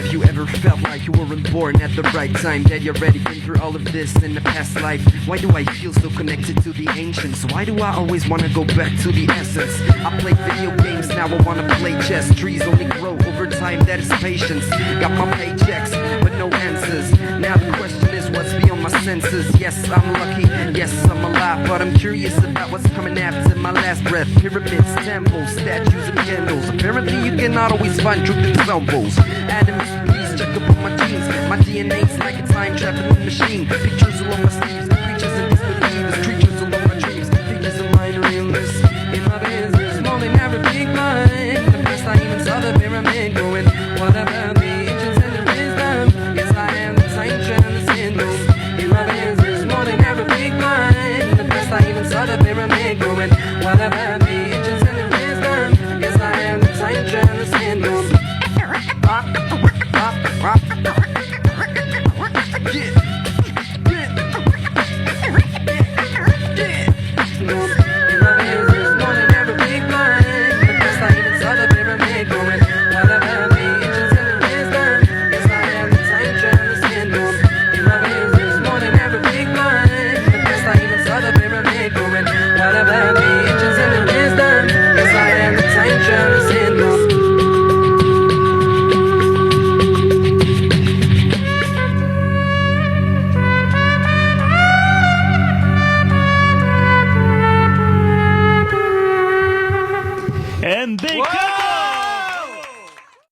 Have you ever felt like you weren't born at the right time? That you're ready, been through all of this in the past life? Why do I feel so connected to the ancients? Why do I always wanna go back to the essence? I play video games, now I wanna play chess. Trees only grow over time, that is patience. Got my paychecks, but no answers. Now the question is, what's beyond my senses? Yes, I'm lucky, yes, I'm alive, but I'm curious about what's coming after my last breath. Pyramids, temples, statues, and candles. Apparently you cannot always find truth in samples. Atoms, please check up on my genes. My DNA's like a time-traveling machine. Pictures all on my sleeves, creatures and disbelievers, creatures all on my dreams, features of mine realists. In my business, more than every big mind. The first I even saw the pyramid growing. What about the ancients and the wisdom? Yes, I am the time transcendent. In my business, more than every big mind. The first I even saw the pyramid growing. What about the ancients and the wisdom? Yes, I am the time transcendent. Yeah.